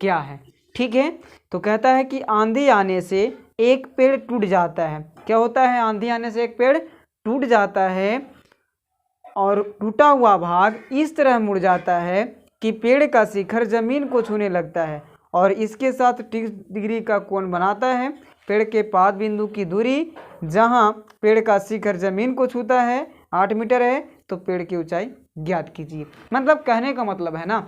क्या है। ठीक है, तो कहता है कि आंधी आने से एक पेड़ टूट जाता है। क्या होता है, आंधी आने से एक पेड़ टूट जाता है और टूटा हुआ भाग इस तरह मुड़ जाता है कि पेड़ का शिखर जमीन को छूने लगता है और इसके साथ 30 डिग्री का कोण बनाता है। पेड़ के पाद बिंदु की दूरी जहां पेड़ का शिखर जमीन को छूता है 8 मीटर है, तो पेड़ की ऊंचाई ज्ञात कीजिए। मतलब कहने का मतलब है ना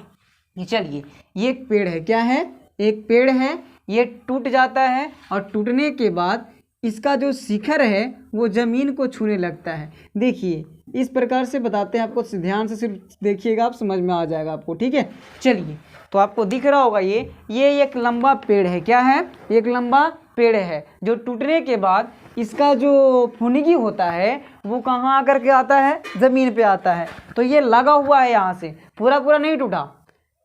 कि चलिए ये एक पेड़ है, क्या है, एक पेड़ है, ये टूट जाता है और टूटने के बाद इसका जो शिखर है वो जमीन को छूने लगता है। देखिए इस प्रकार से बताते हैं आपको, ध्यान से सिर्फ देखिएगा, आप समझ में आ जाएगा आपको। ठीक है, चलिए तो आपको दिख रहा होगा ये एक लंबा पेड़ है। क्या है, एक लंबा पेड़ है जो टूटने के बाद इसका जो फुनगी होता है वो कहाँ आकर के आता है, जमीन पे आता है। तो ये लगा हुआ है, यहाँ से पूरा पूरा नहीं टूटा,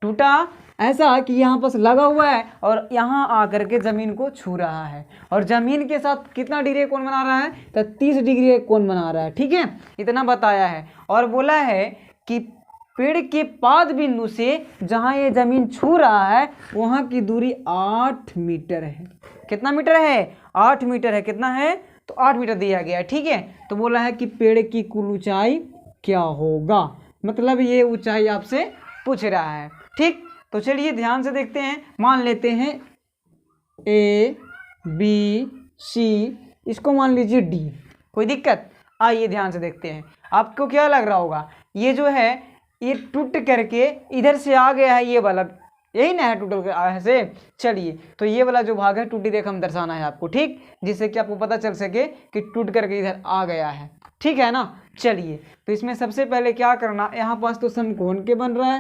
टूटा ऐसा कि यहाँ पर लगा हुआ है और यहाँ आकर के ज़मीन को छू रहा है और ज़मीन के साथ कितना डिग्री कोण बना रहा है, तो 30 डिग्री कोण बना रहा है। ठीक है, इतना बताया है और बोला है कि पेड़ के पाद बिंदु से जहाँ ये ज़मीन छू रहा है वहाँ की दूरी 8 मीटर है। कितना मीटर है, 8 मीटर है। कितना है, तो 8 मीटर दिया गया है। ठीक है, तो बोला है कि पेड़ की कुल ऊंचाई क्या होगा, मतलब ये ऊंचाई आपसे पूछ रहा है। ठीक, तो चलिए ध्यान से देखते हैं। मान लेते हैं A B C, इसको मान लीजिए D, कोई दिक्कत। आइए ध्यान से देखते हैं, आपको क्या लग रहा होगा, ये जो है ये टूट करके इधर से आ गया है, ये वाला यही ना है, टूट कर आया से। चलिए तो ये वाला जो भाग है टूटी रेखा हम दर्शाना है आपको, ठीक, जिससे कि आपको पता चल सके कि टूट करके इधर आ गया है। ठीक है ना, चलिए तो इसमें सबसे पहले क्या करना, यहाँ पास तो समकोण के बन रहा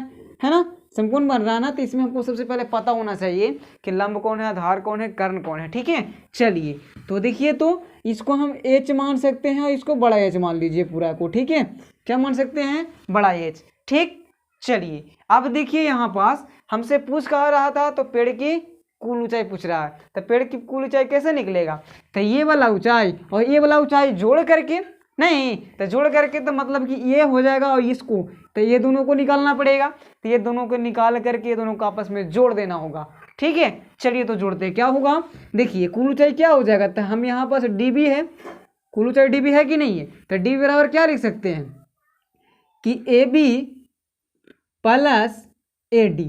है ना, समकोण बन रहा है ना, तो इसमें हमको सबसे पहले पता होना चाहिए कि लंब कौन है, आधार कौन है, कर्ण कौन है। ठीक है, चलिए तो देखिए, तो इसको हम H मान सकते हैं और इसको बड़ा H मान लीजिए पूरा को। ठीक है, क्या मान सकते हैं, बड़ा H। ठीक, चलिए अब देखिए यहाँ पास हमसे पूछ कहा रहा था, तो पेड़ की कुल ऊंचाई पूछ रहा है, तो पेड़ की कुल ऊंचाई कैसे निकलेगा, तो ये वाला ऊंचाई और ये वाला ऊंचाई जोड़ करके, नहीं तो जोड़ करके तो मतलब कि ये हो जाएगा और इसको, तो ये दोनों को निकालना पड़ेगा, तो ये दोनों को निकाल करके ये दोनों को आपस में जोड़ देना होगा। ठीक है, चलिए तो जोड़ते हैं, क्या होगा, देखिए कुल ऊंचाई क्या हो जाएगा, तो हम यहाँ पास dB है, कुल ऊंचाई dB है कि नहीं है, तो d बराबर क्या लिख सकते हैं कि AB प्लस AD,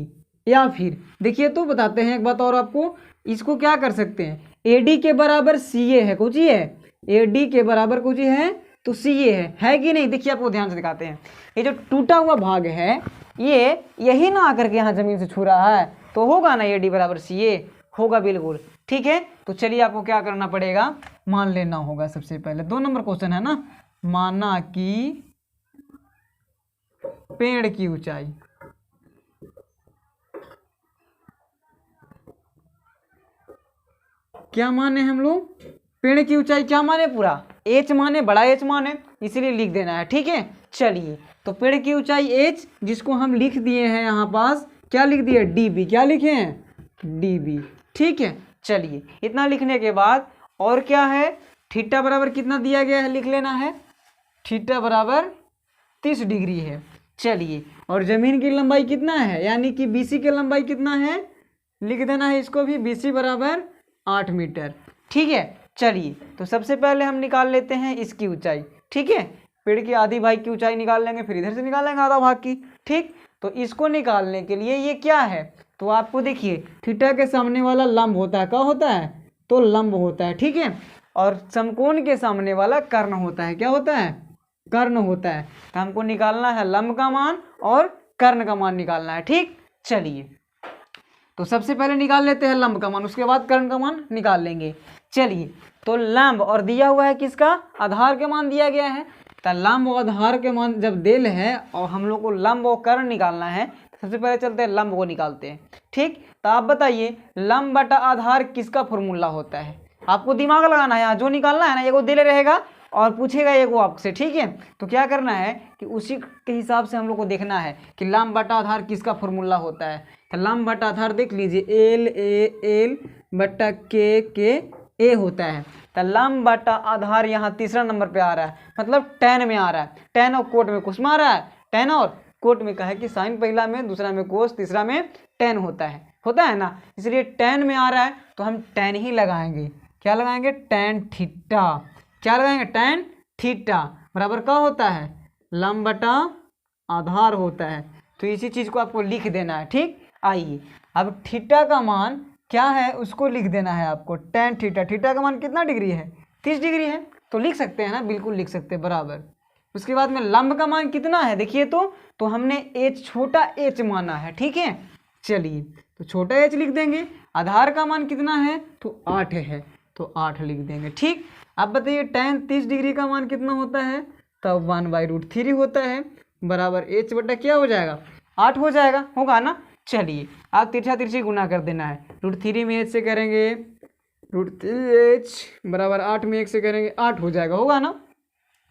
या फिर देखिए तो बताते हैं एक बात और आपको, इसको क्या कर सकते हैं, AD के बराबर CA है, कुछ ही है, AD के बराबर कुछ ही है तो CA है कि नहीं। देखिए आपको ध्यान से दिखाते हैं, ये जो टूटा हुआ भाग है ये यही ना आकर के यहाँ जमीन से छू रहा है, तो होगा ना AD बराबर CA, होगा बिल्कुल। ठीक है, तो चलिए आपको क्या करना पड़ेगा, मान लेना होगा। सबसे पहले 2 नंबर क्वेश्चन है ना, माना कि पेड़ की ऊंचाई, क्या माने हम लोग, पेड़ की ऊंचाई क्या माने, पूरा H माने, बड़ा H माने, इसीलिए लिख देना है। ठीक है, चलिए तो पेड़ की ऊंचाई H, जिसको हम लिख दिए हैं यहाँ पास, क्या लिख दिए, dB, क्या लिखे हैं, dB। ठीक है, चलिए इतना लिखने के बाद और क्या है, थीटा बराबर कितना दिया गया है, लिख लेना है, थीटा बराबर 30 डिग्री है। चलिए और जमीन की लंबाई कितना है, यानी कि BC की लंबाई कितना है, लिख देना है इसको भी, BC बराबर 8 मीटर। ठीक है, चलिए तो सबसे पहले हम निकाल लेते हैं इसकी ऊंचाई। ठीक है, पेड़ की आधी भाग की ऊंचाई निकाल लेंगे, फिर इधर से निकालेंगे आधा भाग की। ठीक, तो इसको निकालने के लिए ये क्या है, तो आपको देखिए थीटा के सामने वाला लंब होता है, क्या होता है, तो लंब होता है। ठीक है, और समकोण के सामने वाला कर्ण होता है, क्या होता है, कर्ण होता है। तो हमको निकालना है लंब का मान और कर्ण का मान निकालना है। ठीक, चलिए तो सबसे पहले निकाल लेते हैं लंब का मान, उसके बाद कर्ण का मान निकाल लेंगे। चलिए तो लंब और दिया हुआ है किसका, आधार के मान दिया गया है, तो लंब और आधार के मान जब देल है और हम लोग को लंब और कर्ण निकालना है, तो सबसे पहले चलते हैं लंब को निकालते हैं। ठीक, तो आप बताइए लंब बटा आधार किसका फॉर्मूला होता है, आपको दिमाग लगाना है, जो निकालना है ना, ये को दिल रहेगा और पूछेगा ये को आपसे। ठीक है, तो क्या करना है कि उसी के हिसाब से हम लोग को देखना है कि लंब बटा आधार किसका फॉर्मूला होता है। तो लंब बटा आधार देख लीजिए, L बटा K A होता है। तो लंब बटा आधार यहाँ तीसरा नंबर पे आ रहा है, मतलब tan में आ रहा है, tan और कोट में कुछ में आ रहा है, tan और कोट में कहा है कि साइन पहला में, दूसरा में कोस, तीसरा में tan होता है, होता है ना, इसलिए tan में आ रहा है तो हम tan ही लगाएंगे। क्या लगाएंगे? tan theta. क्या लगाएंगे? tan थीटा बराबर क्या होता है? लंब बटा आधार होता है। तो इसी चीज़ को आपको लिख देना है। ठीक, आइए अब थीटा का मान क्या है उसको लिख देना है आपको। tan थीटा, थीटा का मान कितना डिग्री है? 30 डिग्री है, तो लिख सकते हैं ना, बिल्कुल लिख सकते हैं बराबर। उसके बाद में लंब का मान कितना है देखिए, तो हमने h छोटा h माना है। ठीक है, चलिए तो छोटा h लिख देंगे। आधार का मान कितना है? तो 8 है, तो 8 लिख देंगे। ठीक, अब बताइए tan 30 डिग्री का मान कितना होता है? तब 1/√3 होता है बराबर h बटा क्या हो जाएगा? 8 हो जाएगा, होगा ना। चलिए आप तिरछा तिरछी गुना कर देना है। √3 में h से करेंगे, √3h बराबर 8 में 1 से करेंगे, 8 हो जाएगा, होगा ना।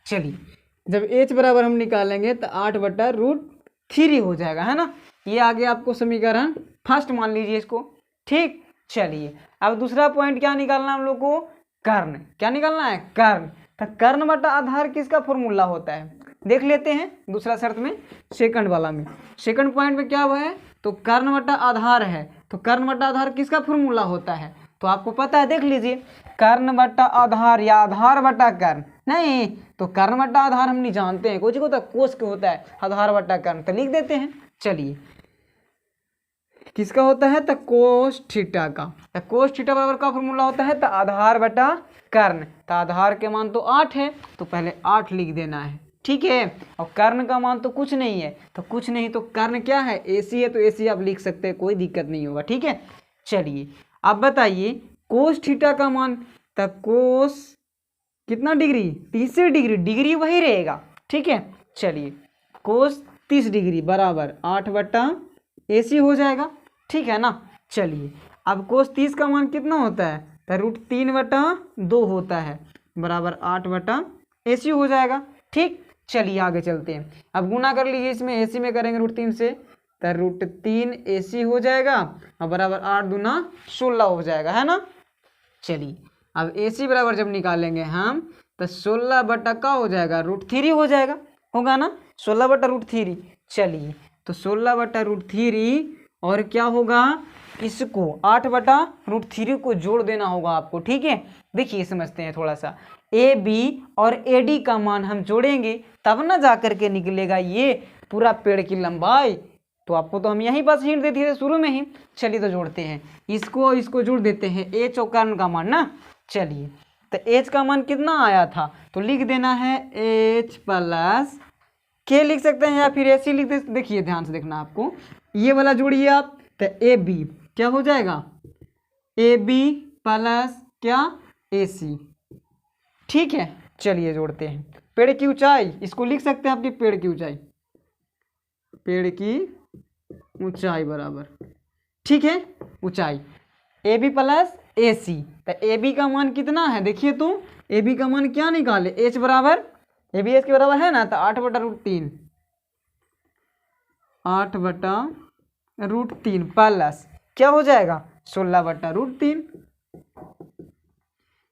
चलिए जब h बराबर हम निकालेंगे तो 8/√3 हो जाएगा, है ना। ये आगे आपको समीकरण फर्स्ट मान लीजिए इसको। ठीक, चलिए अब दूसरा पॉइंट क्या निकालना है हम लोग को? कर्ण। क्या निकालना है? कर्ण। तो कर्ण बटा आधार किसका फॉर्मूला होता है देख लेते हैं दूसरा शर्त में, सेकंड वाला में। सेकंड पॉइंट में क्या हुआ है? तो कर्ण बटा आधार है, तो कर्ण बटा आधार किसका फॉर्मूला होता है? तो आपको पता है, देख लीजिए, कर्ण बटा आधार या आधार बटा कर्ण। नहीं, तो कर्ण बटा आधार हम नहीं जानते हैं, कुछ होता है कोस के होता है, आधार बटा कर्ण, तो लिख देते हैं। चलिए किसका होता है? तो कोस थीटा का। तो कोस थीटा बराबर का फॉर्मूला होता है तो आधार बटा कर्ण। तो आधार के मान तो 8 है, तो पहले 8 लिख देना है। ठीक है, और कर्ण का मान तो कुछ नहीं है, तो कुछ नहीं, तो कर्ण क्या है? AC है, तो AC आप लिख सकते हैं, कोई दिक्कत नहीं होगा। ठीक है, चलिए अब बताइए कोस थीटा का मान। तब कोस कितना डिग्री? 30 डिग्री, डिग्री वही रहेगा। ठीक है, चलिए कोस 30 डिग्री बराबर 8/AC हो जाएगा। ठीक है ना। चलिए अब कोस 30 का मान कितना होता है? तो √3/2 होता है बराबर 8/AC हो जाएगा। ठीक, चलिए आगे चलते हैं। अब गुना कर लीजिए, इसमें AC में करेंगे √3 से, तो √3AC हो जाएगा और बराबर 8 दूना 16 हो जाएगा, है ना। चलिए अब AC बराबर जब निकालेंगे हम तो 16 बटा का हो जाएगा? √3 हो जाएगा, होगा ना, 16/√3। चलिए तो 16/√3 और क्या होगा? इसको 8/√3 को जोड़ देना होगा आपको। ठीक है, देखिए समझते हैं थोड़ा सा। AB और AD का मान हम जोड़ेंगे तब ना जा करके निकलेगा ये पूरा पेड़ की लंबाई। तो आपको तो हम यहीं बस हिंट दे दिए थे शुरू में ही। चलिए तो जोड़ते हैं, इसको जोड़ देते हैं, h और कर्ण का मान ना। चलिए तो h का मान कितना आया था? तो लिख देना है h प्लस k लिख सकते हैं या फिर AC लिख दे। देखिए ध्यान से देखना, आपको ये वाला जोड़िए आप, तो AB क्या हो जाएगा? AB प्लस क्या? AC। ठीक है, चलिए जोड़ते हैं। पेड़ की ऊंचाई, इसको लिख सकते हैं आपकी पेड़ की ऊंचाई, पेड़ की ऊंचाई बराबर, ठीक है, ऊंचाई AB प्लस AC। तो AB का मान कितना है देखिए, तो AB का मान क्या निकाले? H बराबर, AB H के बराबर है ना, तो 8/√3, 8/√3 प्लस क्या हो जाएगा? 16/√3।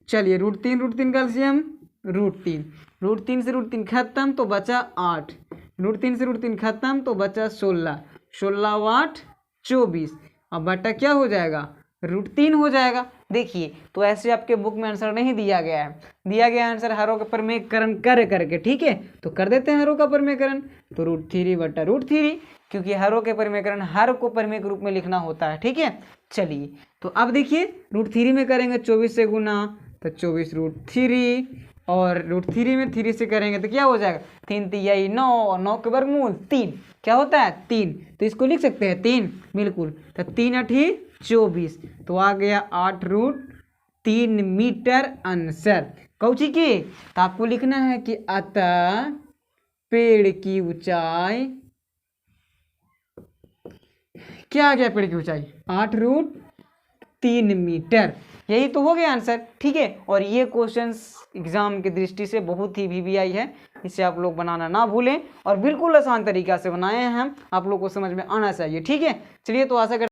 चलिए √3 कैल्शियम, √3 से √3 खत्म तो बचा 8, √3 से √3 खत्म तो बचा 16, 16 24 और बटा क्या हो जाएगा? √3 हो जाएगा। देखिए तो ऐसे आपके बुक में आंसर नहीं दिया गया है, दिया गया आंसर हरों का परिमेयकरण करके। ठीक है, तो कर देते हैं हरों का परिमेयकरण, तो √3/√3, क्योंकि हरों के परिमेयकरण हर को परिमेय के रूप में लिखना होता है। ठीक है, चलिए तो अब देखिए √3 में करेंगे 24 से गुना, तो 24√3 और √3 में 3 से करेंगे तो क्या हो जाएगा? 3 3 9 और 9 के वर्गमूल 3, क्या होता है? 3। तो इसको लिख सकते हैं 3, बिल्कुल। तो 3 8 24, तो आ गया 8√3 मीटर आंसर। कौची की? तो आपको लिखना है कि अतः पेड़ की ऊंचाई क्या आ गया? पेड़ की ऊंचाई 8√3 मीटर। यही तो हो गया आंसर। ठीक है, और ये क्वेश्चंस एग्जाम की दृष्टि से बहुत ही VVI है, इसे आप लोग बनाना ना भूलें, और बिल्कुल आसान तरीका से बनाए हैं हम, आप लोग को समझ में आना चाहिए। ठीक है, चलिए तो आशा करते